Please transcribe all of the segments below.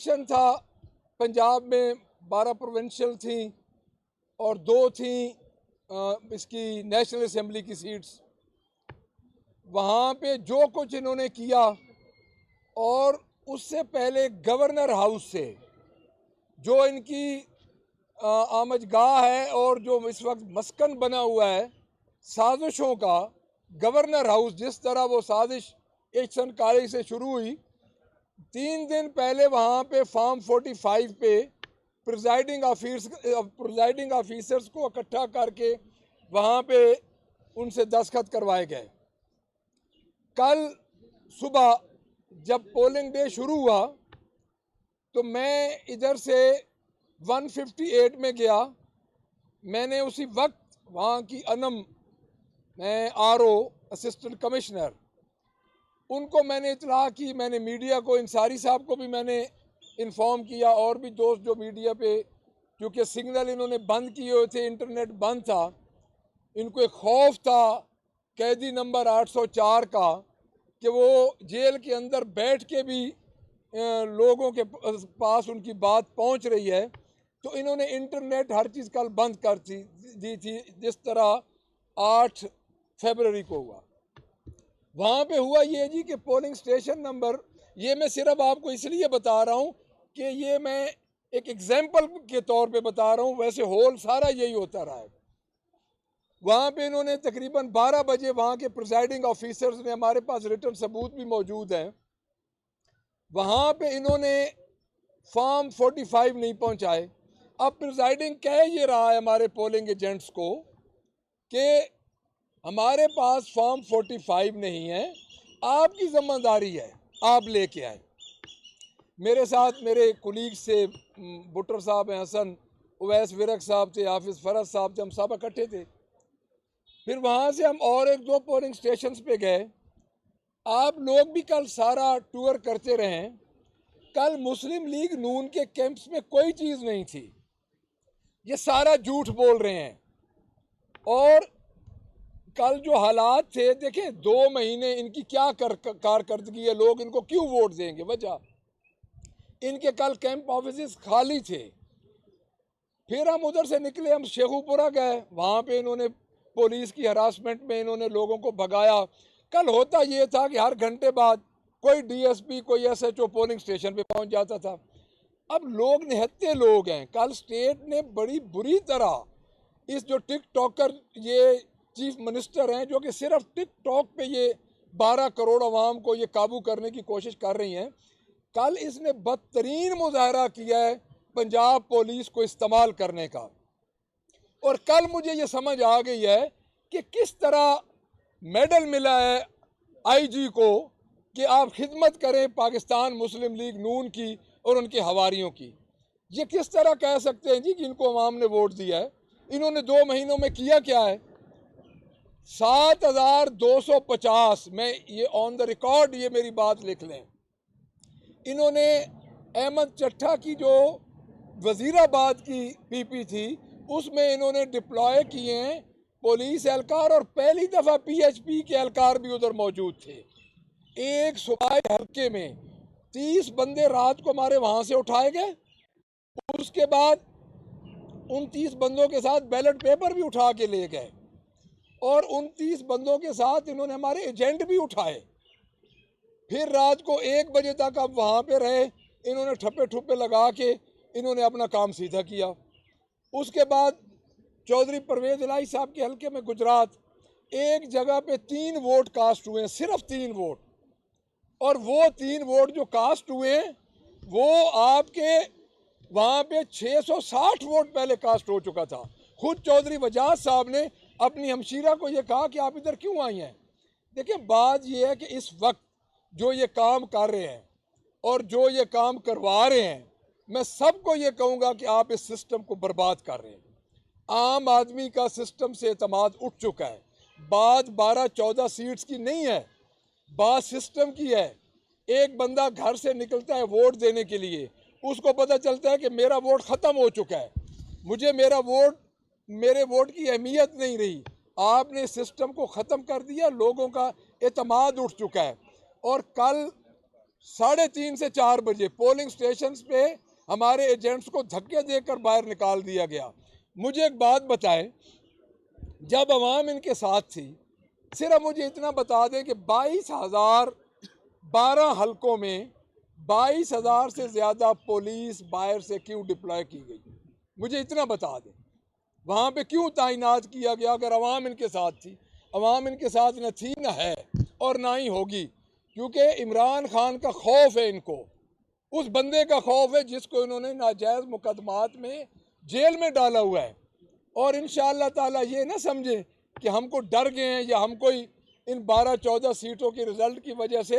Election था पंजाब में 12 provincial थी और 2 थी इसकी नेशनल असेंबली की सीट्स। वहाँ पे जो कुछ इन्होंने किया और उससे पहले गवर्नर हाउस से जो इनकी आमजगाह है और जो इस वक्त मस्कन बना हुआ है साजिशों का, गवर्नर हाउस जिस तरह वो साजिश एहसन कारी से शुरू हुई, 3 दिन पहले वहाँ पे फार्म 45 पे प्रिजाइडिंग ऑफिसर्स को इकट्ठा करके वहाँ पे उनसे दस्तखत करवाए गए। कल सुबह जब पोलिंग डे शुरू हुआ तो मैं इधर से 158 में गया। मैंने उसी वक्त वहाँ की मैं RO असिस्टेंट कमिश्नर उनको मैंने इतला की, मैंने मीडिया को इंसारी साहब को भी मैंने इन्फॉर्म किया और भी दोस्त जो मीडिया पे, क्योंकि सिग्नल इन्होंने बंद किए हुए थे, इंटरनेट बंद था, इनको एक खौफ था कैदी नंबर 804 का कि वो जेल के अंदर बैठ के भी लोगों के पास उनकी बात पहुंच रही है, तो इन्होंने इंटरनेट हर चीज़ कल बंद कर दी थी जिस तरह 8 फरवरी को हुआ। वहाँ पे हुआ ये जी कि पोलिंग स्टेशन नंबर, ये मैं सिर्फ आपको इसलिए बता रहा हूँ कि ये मैं एक एग्जाम्पल के तौर पे बता रहा हूँ, वैसे होल सारा यही होता रहा है। वहाँ पे इन्होंने तकरीबन 12 बजे वहाँ के प्रिजाइडिंग ऑफिसर्स ने, हमारे पास रिटर्न सबूत भी मौजूद हैं, वहाँ पे इन्होंने फॉर्म 45 नहीं पहुँचाए। अब प्रिजाइडिंग कह ये रहा है हमारे पोलिंग एजेंट्स को कि हमारे पास फॉर्म 45 नहीं है, आपकी जिम्मेदारी है, आप लेके आए। मेरे साथ मेरे कुलीग से बुटर साहब हैं, हसन उवैस विरक साहब थे, हाफिज़ फरज साहब थे, हम सब इकट्ठे थे। फिर वहाँ से हम और 1-2 पोलिंग स्टेशन पे गए। आप लोग भी कल सारा टूर करते रहे। कल मुस्लिम लीग नून के कैंप्स में कोई चीज़ नहीं थी, ये सारा झूठ बोल रहे हैं। और कल जो हालात थे, देखें 2 महीने इनकी क्या कारकर्दगी है, लोग इनको क्यों वोट देंगे, वजह इनके कल कैंप ऑफिस खाली थे। फिर हम उधर से निकले, हम शेखुपुरा गए, वहाँ पे इन्होंने पुलिस की हरासमेंट में इन्होंने लोगों को भगाया। कल होता ये था कि हर घंटे बाद कोई DSP कोई SHO पोलिंग स्टेशन पे पहुँच जाता था। अब लोग निहत्ते लोग हैं। कल स्टेट ने बड़ी बुरी तरह इस जो टिकटॉकर ये चीफ मिनिस्टर हैं जो कि सिर्फ टिकटॉक पे ये 12 करोड़ अवाम को ये काबू करने की कोशिश कर रही हैं, कल इसने बदतरीन मुजाहरा किया है पंजाब पुलिस को इस्तेमाल करने का। और कल मुझे ये समझ आ गई है कि किस तरह मेडल मिला है IG को कि आप खिदमत करें पाकिस्तान मुस्लिम लीग नून की और उनके हवारियों की। ये किस तरह कह सकते हैं जी कि इनको अवाम ने वोट दिया है? इन्होंने 2 महीनों में किया क्या है? 7250, मैं ये ऑन द रिकॉर्ड ये मेरी बात लिख लें, इन्होंने अहमद चट्ठा की जो वजीराबाद की PP थी उसमें इन्होंने डिप्लॉय किए हैं पुलिस एहलकार, और पहली दफ़ा PHP के एहलकार भी उधर मौजूद थे। एक सूबाई हल्के में 30 बंदे रात को हमारे वहाँ से उठाए गए। उसके बाद उन 30 बंदों के साथ बैलेट पेपर भी उठा के ले गए और उन 30 बंदों के साथ इन्होंने हमारे एजेंट भी उठाए। फिर रात को 1 बजे तक अब वहाँ पे रहे, इन्होंने ठप्पे ठुप्पे लगा के इन्होंने अपना काम सीधा किया। उसके बाद चौधरी परवेज़ इलाही साहब के हल्के में गुजरात, एक जगह पे 3 वोट कास्ट हुए हैं, सिर्फ 3 वोट, और वो 3 वोट जो कास्ट हुए हैं वो आपके वहाँ पे 660 वोट पहले कास्ट हो चुका था। खुद चौधरी वजाद साहब ने अपनी हमशीरा को ये कहा कि आप इधर क्यों आई हैं। देखिए बात ये है कि इस वक्त जो ये काम कर रहे हैं और जो ये काम करवा रहे हैं, मैं सबको ये कहूँगा कि आप इस सिस्टम को बर्बाद कर रहे हैं। आम आदमी का सिस्टम से एतमाद उठ चुका है। बात 12-14 सीट्स की नहीं है, बात सिस्टम की है। एक बंदा घर से निकलता है वोट देने के लिए, उसको पता चलता है कि मेरा वोट ख़त्म हो चुका है, मुझे मेरे वोट की अहमियत नहीं रही। आपने सिस्टम को ख़त्म कर दिया, लोगों का एतमाद उठ चुका है। और कल 3:30 से 4 बजे पोलिंग स्टेशन पे हमारे एजेंट्स को धक्के देकर बाहर निकाल दिया गया। मुझे एक बात बताएं, जब अवाम इनके साथ थी, सिर्फ मुझे इतना बता दें कि 12 हलकों में 22,000 से ज़्यादा पुलिस बाहर से क्यों डिप्लॉय की गई? मुझे इतना बता दें, वहाँ पे क्यों तैनात किया गया अगर अवाम इनके साथ थी? अवाम इनके साथ न थी, न है और ना ही होगी, क्योंकि इमरान खान का खौफ है इनको, उस बंदे का खौफ है जिसको इन्होंने नाजायज़ मुकदमात में जेल में डाला हुआ है। और इंशाअल्लाह ताला ये ना समझे कि हमको डर गए हैं या हमको इन 12-14 सीटों के रिजल्ट की वजह से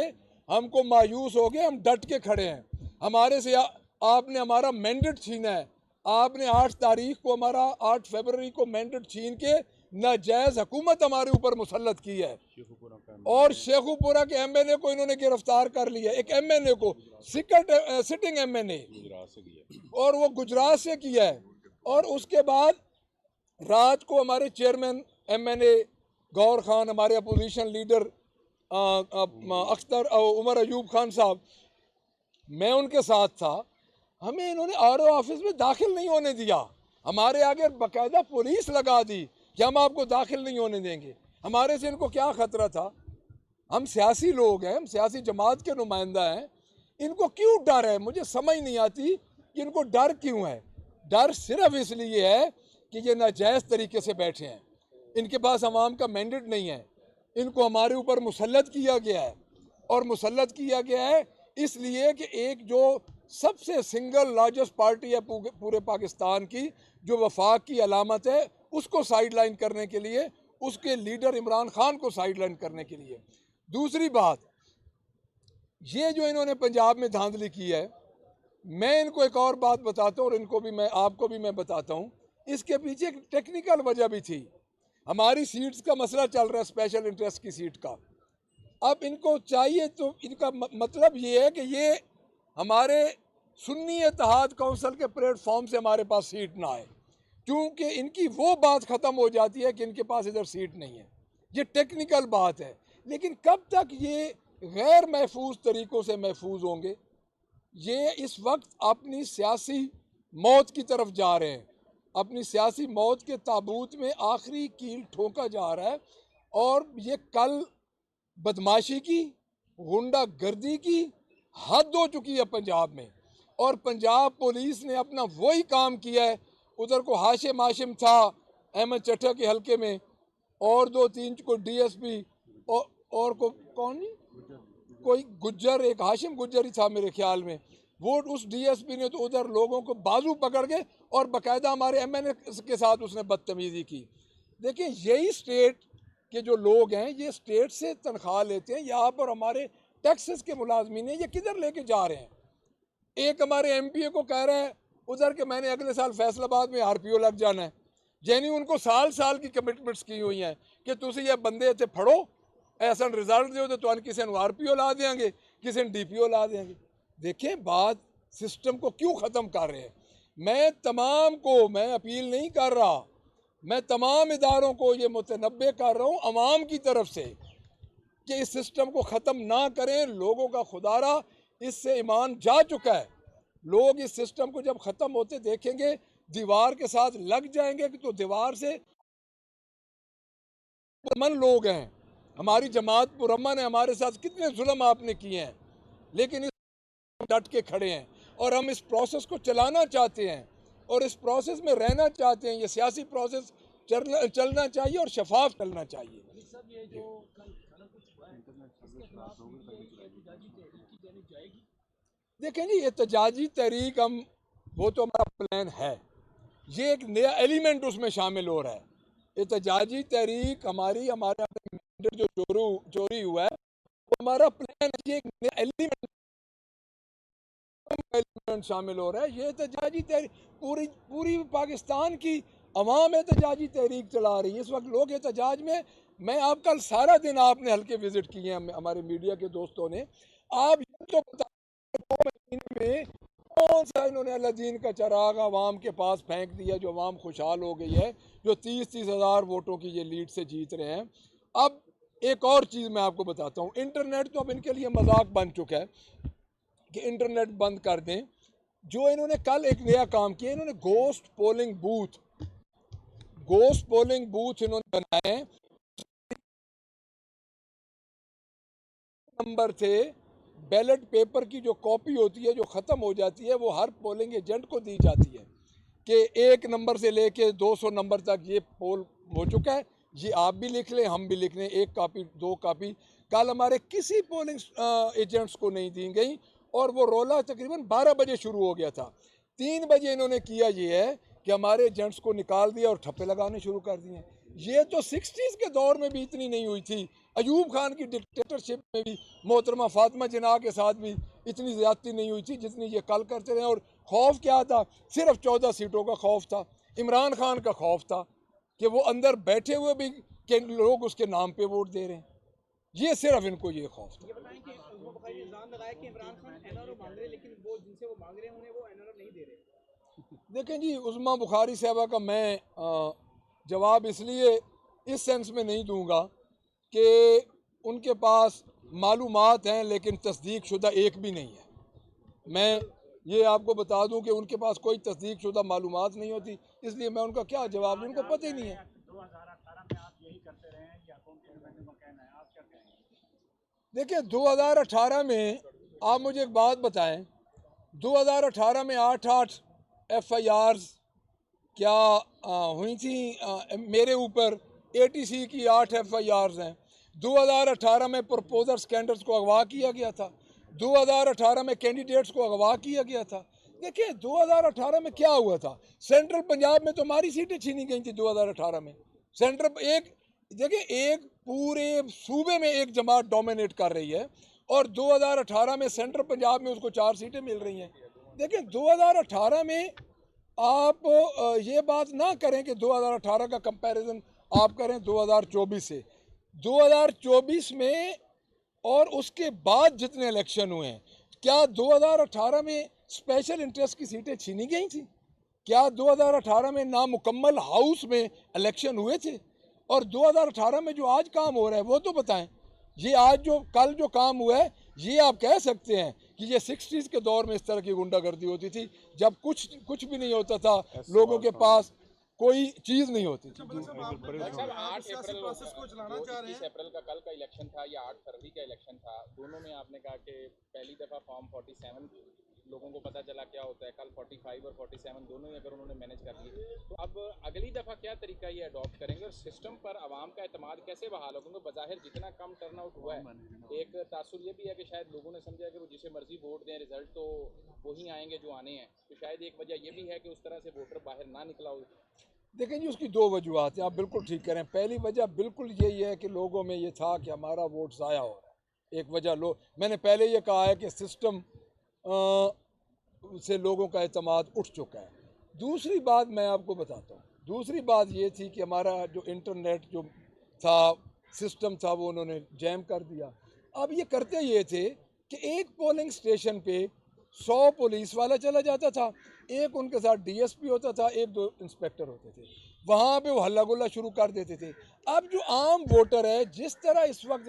हमको मायूस हो गए। हम डट के खड़े हैं। हमारे से आपने हमारा मैंडेट छीना है। आपने 8 तारीख को हमारा 8 फरवरी को मैंडेट छीन के नाजायज़ हुकूमत हमारे ऊपर मुसल्लत की है और शेखुपुरा के एमएनए को इन्होंने गिरफ्तार कर लिया, एक एमएनए को, सिटिंग एमएनए, और वो गुजरात से किया है। और उसके बाद रात को हमारे चेयरमैन एमएनए गौर खान, हमारे अपोजिशन लीडर अख्तर उमर अयूब खान साहब, मैं उनके साथ था, हमें इन्होंने आरओ ऑफिस में दाखिल नहीं होने दिया। हमारे आगे बाकायदा पुलिस लगा दी कि हम आपको दाखिल नहीं होने देंगे। हमारे से इनको क्या खतरा था? हम सियासी लोग हैं, हम सियासी जमात के नुमाइंदा हैं, इनको क्यों डर है? मुझे समझ नहीं आती कि इनको डर क्यों है। डर सिर्फ इसलिए है कि ये नाजायज़ तरीके से बैठे हैं, इनके पास अवाम का मैंडेट नहीं है, इनको हमारे ऊपर मुसल्लत किया गया है। और मुसल्लत किया गया है इसलिए कि एक जो सबसे सिंगल लार्जेस्ट पार्टी है पूरे पाकिस्तान की, जो वफाक की अलामत है, उसको साइड लाइन करने के लिए, उसके लीडर इमरान खान को साइड लाइन करने के लिए। दूसरी बात, ये जो इन्होंने पंजाब में धांधली की है, मैं इनको एक और बात बताता हूँ और इनको भी आपको भी मैं बताता हूँ। इसके पीछे एक टेक्निकल वजह भी थी। हमारी सीट्स का मसला चल रहा है, स्पेशल इंटरेस्ट की सीट का। अब इनको चाहिए तो इनका मतलब ये है कि ये हमारे सुन्नी इत्तेहाद काउंसिल के प्लेटफॉर्म से हमारे पास सीट ना आए, क्योंकि इनकी वो बात ख़त्म हो जाती है कि इनके पास इधर सीट नहीं है। ये टेक्निकल बात है, लेकिन कब तक ये गैर महफूज तरीक़ों से महफूज होंगे? ये इस वक्त अपनी सियासी मौत की तरफ जा रहे हैं, अपनी सियासी मौत के ताबूत में आखिरी कील ठोका जा रहा है। और ये कल बदमाशी की, गुंडा गर्दी की हद हो चुकी है पंजाब में, और पंजाब पुलिस ने अपना वही काम किया है। उधर को हाशिम था अहमद चट्टा के हलके में, और 2-3 को डीएसपी, और को कौन नहीं, कोई गुज्जर, एक हाशिम गुज्जर ही था मेरे ख्याल में, वो उस डीएसपी ने तो उधर लोगों को बाजू पकड़ के और बाकायदा हमारे एमएनए के साथ उसने बदतमीजी की। देखिए, यही स्टेट के जो लोग हैं, ये स्टेट से तनख्वाह लेते हैं, यहाँ पर हमारे टैक्सेस के मुलाजमीन हैं, ये किधर लेके जा रहे हैं? एक हमारे एमपीए को कह रहे हैं उधर के मैंने अगले साल फैसलाबाद में आरपीओ लग जाना है, यानी उनको साल की कमिटमेंट्स की हुई हैं कि तुम ये बंदे इतने फड़ो, ऐसा रिजल्ट दो तो किसी ने आरपीओ ला देंगे, किसी ने डीपीओ ला देंगे। देखें, बात सिस्टम को क्यों ख़त्म कर रहे हैं। मैं तमाम को, मैं अपील नहीं कर रहा, मैं तमाम इदारों को ये मुतनब्बे कर रहा हूँ अवाम की तरफ से कि इस सिस्टम को ख़त्म ना करें। लोगों का खुदारा इससे ईमान जा चुका है। लोग इस सिस्टम को जब ख़त्म होते देखेंगे, दीवार के साथ लग जाएंगे कि तो दीवार से पुरअमन लोग हैं, हमारी जमात पुरअमन है, हमारे साथ कितने जुल्म आपने किए हैं, लेकिन इस डट के खड़े हैं और हम इस प्रोसेस को चलाना चाहते हैं और इस प्रोसेस में रहना चाहते हैं। ये सियासी प्रोसेस चलना चाहिए और शफाफ चलना चाहिए। देखें जी, एहतजाजी तहरीक वो तो हमारा प्लान है, ये एक नया एलिमेंट उसमें शामिल हो रहा है। एहतजाजी तहरीक हमारे जो चोरी हुआ है, वो हमारा प्लान है, ये एक नया एलिमेंट शामिल हो रहा है। ये एहतजाजी तहरीक पूरी पाकिस्तान की अवाम एहतजाजी तहरीक चला रही है इस वक्त। लोग एहतजाज में, मैं आप कल सारा दिन आपने हल्के विजिट किए हैं हमारे मीडिया के दोस्तों ने, आप तो बता 2 महीने में कौन सा इन्होंने अलादीन का चराग आवाम के पास फेंक दिया जो आवाम खुशहाल हो गई है, जो 30-30 हज़ार वोटों की ये लीड से जीत रहे हैं। अब एक और चीज़ मैं आपको बताता हूँ, इंटरनेट तो अब इनके लिए मजाक बन चुका है कि इंटरनेट बंद कर दें। जो इन्होंने कल एक नया काम किया, इन्होंने गोस्ट पोलिंग बूथ इन्होंने बनाए। नंबर थे, बैलेट पेपर की जो कॉपी होती है जो ख़त्म हो जाती है, वो हर पोलिंग एजेंट को दी जाती है कि 1 नंबर से लेके 200 नंबर तक ये पोल हो चुका है, ये आप भी लिख लें, हम भी लिख लें, 1 कापी 2 कापी। कल हमारे किसी पोलिंग एजेंट्स को नहीं दी गई और वो रोला तकरीबन 12 बजे शुरू हो गया था। 3 बजे इन्होंने किया ये है कि हमारे एजेंट्स को निकाल दिया और ठप्पे लगाने शुरू कर दिए। ये तो 60s के दौर में भी इतनी नहीं हुई थी, अयूब खान की डिक्टेटरशिप में भी, मोहतरमा फातिमा जिन्ना के साथ भी इतनी ज़्यादती नहीं हुई थी जितनी ये कल करते रहे। और खौफ क्या था? सिर्फ 14 सीटों का खौफ था, इमरान खान का खौफ था कि वो अंदर बैठे हुए भी कि लोग उसके नाम पे वोट दे रहे हैं। ये सिर्फ इनको ये खौफ था। ये बताएं कि उस्मा बुखारी ने इल्जाम लगाया कि इमरान खान एनआरओ मांग रहे हैं, लेकिन वो जिनसे वो मांग रहे हैं उन्हें वो एनआरओ नहीं दे रहे। देखें जी, उस्मा बुखारी साहबा का मैं जवाब इसलिए इस सेंस में नहीं दूंगा कि उनके पास मालूमात हैं लेकिन तस्दीक शुदा एक भी नहीं है। मैं ये आपको बता दूं कि उनके पास कोई तस्दीक शुदा मालूमात नहीं होती, इसलिए मैं उनका क्या जवाब दूं, उनको पता ही नहीं है। 2018 में आप यही करते रहे हैं कि अकाउंट इन्वेस्टमेंट का कहना है, आप क्या कहेंगे? देखिए 2018 में आप मुझे एक बात बताएं, 2018 में 8 FIRs क्या हुई थी मेरे ऊपर? ATC की 8 FIRs हैं। 2018 में प्रपोजर स्कैंडल्स को अगवा किया गया था, 2018 में कैंडिडेट्स को अगवा किया गया था। देखिए 2018 में क्या हुआ था? सेंट्रल पंजाब में तो हमारी सीटें छीनी गई थी 2018 में। सेंट्रल एक, देखिए एक पूरे सूबे में एक जमात डोमिनेट कर रही है और 2018 में सेंट्रल पंजाब में उसको 4 सीटें मिल रही हैं। देखिए 2018 में आप ये बात ना करें कि 2018 का कंपैरिजन आप करें 2024 से। 2024 में और उसके बाद जितने इलेक्शन हुए हैं, क्या 2018 में स्पेशल इंटरेस्ट की सीटें छीनी गई थी? क्या 2018 में नामुकम्मल हाउस में इलेक्शन हुए थे? और 2018 में जो आज काम हो रहा है वो तो बताएं। ये आज जो कल जो काम हुआ है, ये आप कह सकते हैं कि ये 60s के दौर में इस तरह की गुंडागर्दी होती थी जब कुछ भी नहीं होता था, लोगों के पास कोई चीज़ नहीं होती थी। 8 अप्रैल प्रोसेस को चलाना चाह रहे हैं। 21 अप्रैल का कल का इलेक्शन था या 8 फरवरी का इलेक्शन था, दोनों में आपने कहा कि पहली दफ़ा फॉर्म 47 लोगों को पता चला क्या होता है, कल 45 और 47 दोनों ही अगर उन्होंने मैनेज कर लिए, तो अब अगली दफ़ा क्या तरीका ये अडॉप्ट करेंगे और सिस्टम पर आवाम का एतमाद कैसे बहाल हो? क्योंकि बज़ाहिर जितना कम टर्न आउट हुआ है, एक तासुर ये भी है कि शायद लोगों ने समझा कि वो जिसे मर्जी वोट दें, रिजल्ट तो वही आएंगे जो आने हैं, तो शायद एक वजह ये भी है कि उस तरह से वोटर बाहर ना निकला हो। देखें जी, उसकी 2 वजूहत हैं, आप बिल्कुल ठीक करें। पहली वजह बिल्कुल यही है कि लोगों में ये था कि हमारा वोट ज़ाया हो रहा है। एक वजह मैंने पहले ये कहा है कि सिस्टम से लोगों का एतमाद उठ चुका है। दूसरी बात मैं आपको बताता हूँ, दूसरी बात ये थी कि हमारा जो इंटरनेट जो था सिस्टम था वो उन्होंने जैम कर दिया। अब ये करते ये थे कि एक पोलिंग स्टेशन पे 100 पुलिस वाला चला जाता था, एक उनके साथ DSP होता था, 1-2 इंस्पेक्टर होते थे, वहाँ पे वो हल्ला गुल्ला शुरू कर देते थे। अब जो आम वोटर है, जिस तरह इस वक्त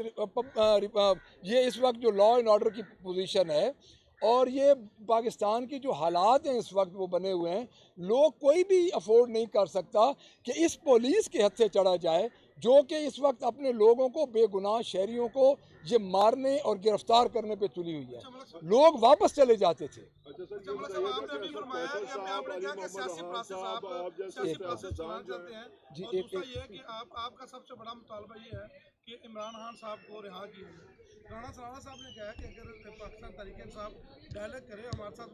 ये इस वक्त जो लॉ एंड ऑर्डर की पोजीशन है और ये पाकिस्तान की जो हालात हैं इस वक्त वो बने हुए हैं, लोग कोई भी अफोर्ड नहीं कर सकता कि इस पुलिस के हथ से चढ़ा जाए जो कि इस वक्त अपने लोगों को, बेगुनाह शहरियों को ये मारने और गिरफ्तार करने पे तुली हुई है। लोग वापस चले जाते थे। जी एक आपका सबसे बड़ा मुतालबा ये है कि इमरान खान साहब को रिहा किया जाए। राणा सराना साहब ने कहा कि अगर पाकिस्तान तहरीक इंसाफ डायलॉग करे, हमारे साथ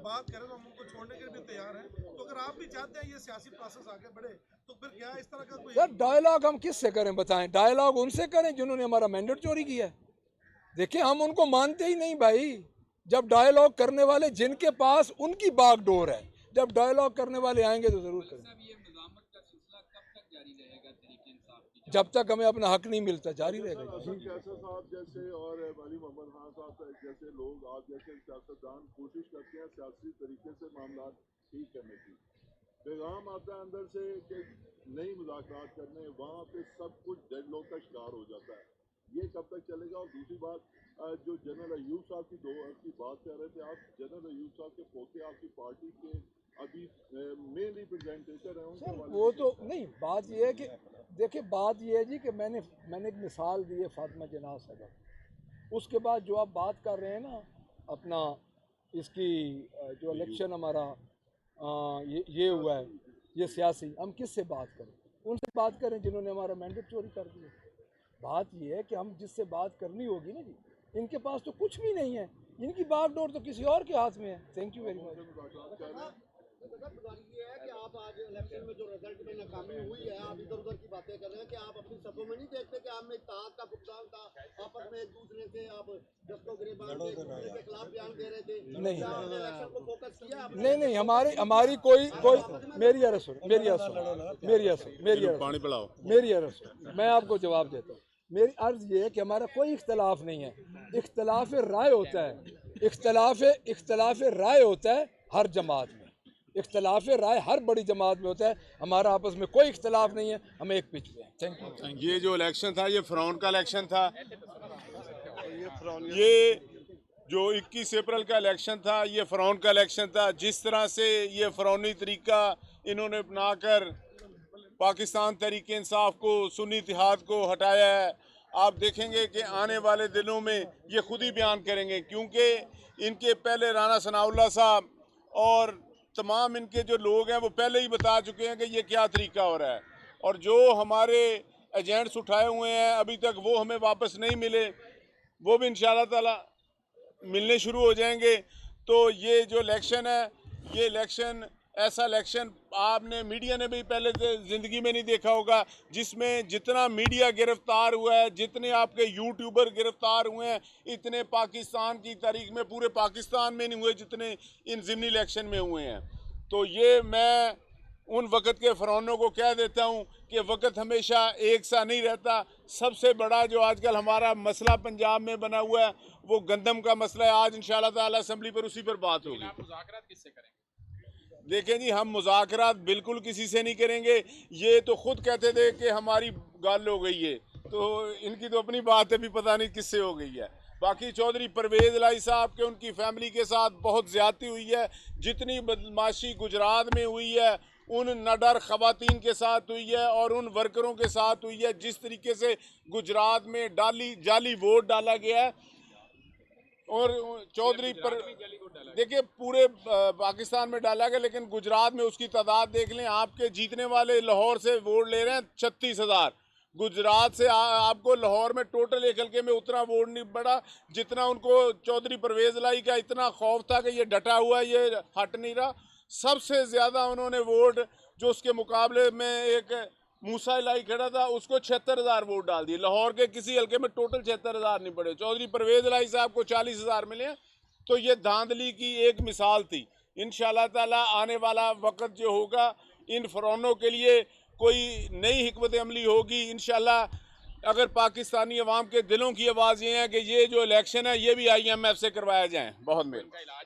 बात करे, तो हम उनको छोड़ने के लिए भी तैयार हैं। तो अगर आप भी चाहते हैं ये सियासी प्रोसेस आगे बढ़े, तो फिर क्या इस तरह का कोई यार डायलॉग हम किससे करें बताएं? डायलॉग उनसे करें जिन्होंने हमारा मैंडेट चोरी किया है। देखिए हम उनको मानते ही नहीं भाई। जब डायलॉग करने वाले जिनके पास उनकी बागडोर है, जब डायलॉग करने वाले आएंगे तो जरूर करें। जब तक हमें अपना हक नहीं मिलता जारी रहेगा। कैसर साहब जैसे और वली मोहम्मद खान साहब जैसे लोग, आप जैसे सियासतदान कोशिश करते हैं सियासी तरीके से मामला ठीक करने की, पैगाम आता है अंदर से कि नई मुज़ाकरात करने, वहाँ पे सब कुछ डेडलॉक का शिकार हो जाता है। ये कब तक चलेगा? और दूसरी बात, जो जनरल अयूब साहब की बात कर रहे थे आप, जनरल अयूब साहब के पोते आपकी पार्टी के अभी मेन रिप्रेजेंटेटर हैं, उनके हवाले वो तो नहीं, बात ये है कि देखिए, बात ये है जी कि मैंने एक मिसाल दी है फातिमा जनाब साहब। उसके बाद जो आप बात कर रहे हैं ना अपना इसकी जो इलेक्शन हमारा ये हुआ है, ये सियासी, हम किससे बात करें? उनसे बात करें जिन्होंने हमारा मैंडेट चोरी कर दिया। बात ये है कि हम जिससे बात करनी होगी ना जी, इनके पास तो कुछ भी नहीं है, इनकी बागडोर तो किसी और के हाथ में है। Thank you very much. ये है कि आप आज इलेक्शन में जो रिजल्ट में नाकामी हुई है, आप इधर उधर की बातें कर रहे हैं कि आप अपनी सभों में नहीं देखते कि आप में इत्तेहाद का फुकदान था, आपस में एक दूसरे से आप दस्तों गिरबान के खिलाफ बयान दे रहे थे। नहीं इलेक्शन को फोकस किया नहीं, हमारी कोई मेरी अर्ज, मैं आपको जवाब देता हूँ। मेरी अर्ज ये है कि हमारा कोई इख्तलाफ नहीं है, इख्तलाफ राय होता है, इख्तलाफ राय होता है हर जमात में, इख्तलाफ राय हर बड़ी जमात में होता है। हमारा आपस में कोई इख्तलाफ नहीं है, हम एक पिच पे हैं। Thank you. ये जो इलेक्शन था, ये फ़िरौन का इलेक्शन था। ये जो 21 अप्रैल का इलेक्शन था, ये फ़िरौन का इलेक्शन था। जिस तरह से ये फ़िरौनी तरीका इन्होंने अपनाकर पाकिस्तान तहरीक इंसाफ को, सुन्नी इत्तेहाद को हटाया है, आप देखेंगे कि आने वाले दिनों में ये खुद ही बयान करेंगे, क्योंकि इनके पहले राना सनाउल्लाह साहब और तमाम इनके जो लोग हैं वो पहले ही बता चुके हैं कि ये क्या तरीका हो रहा है। और जो हमारे एजेंट्स उठाए हुए हैं अभी तक वो हमें वापस नहीं मिले, वो भी इंशाअल्लाह ताला मिलने शुरू हो जाएंगे। तो ये जो इलेक्शन है, ये इलेक्शन ऐसा इलेक्शन आपने मीडिया ने भी पहले ज़िंदगी में नहीं देखा होगा, जिसमें जितना मीडिया गिरफ्तार हुआ है, जितने आपके यूट्यूबर गिरफ्तार हुए हैं, इतने पाकिस्तान की तारीख में पूरे पाकिस्तान में नहीं हुए जितने इन ज़िमनी इलेक्शन में हुए हैं। तो ये मैं उन वक़्त के फ़िरौनों को कह देता हूँ कि वक़्त हमेशा एक सा नहीं रहता। सबसे बड़ा जो आजकल हमारा मसला पंजाब में बना हुआ है वो गंदम का मसला है। आज इंशाअल्लाह ताला असेंबली पर उसी पर बात होगी। आप मुज़ाकरात किससे करेंगे? देखें जी, हम मुज़ाकरात बिल्कुल किसी से नहीं करेंगे। ये तो खुद कहते थे कि हमारी गाल हो गई है, तो इनकी तो अपनी बात है, भी पता नहीं किससे हो गई है। बाकी चौधरी परवेज़ लाई साहब के, उनकी फैमिली के साथ बहुत ज़्यादती हुई है। जितनी बदमाशी गुजरात में हुई है उन नडर ख़वातीन के साथ हुई है और उन वर्करों के साथ हुई है। जिस तरीके से गुजरात में जाली वोट डाला गया है, और चौधरी पर देखिए पूरे पाकिस्तान में डाला गया, लेकिन गुजरात में उसकी तादाद देख लें। आपके जीतने वाले लाहौर से वोट ले रहे हैं 36,000। गुजरात से आपको लाहौर में टोटल एक हल्के में उतना वोट नहीं बढ़ा जितना उनको चौधरी परवेज़ लाई का इतना खौफ था कि ये डटा हुआ है, ये हट नहीं रहा। सबसे ज़्यादा उन्होंने वोट जो उसके मुकाबले में एक मूसा इलाई खड़ा था उसको 76,000 वोट डाल दिए। लाहौर के किसी हल्के में टोटल 76,000 नहीं पड़े। चौधरी परवेज़ इलाई साहब को 40,000 मिले। तो ये धांधली की एक मिसाल थी। इंशाअल्लाह ताला आने वाला वक्त जो होगा इन फ़िरौनों के लिए कोई नई हिकमत अमली होगी इंशाअल्लाह। अगर पाकिस्तानी अवाम के दिलों की आवाज़ ये है कि ये जो इलेक्शन है ये भी IMF से करवाया जाए। बहुत मेहरबानी।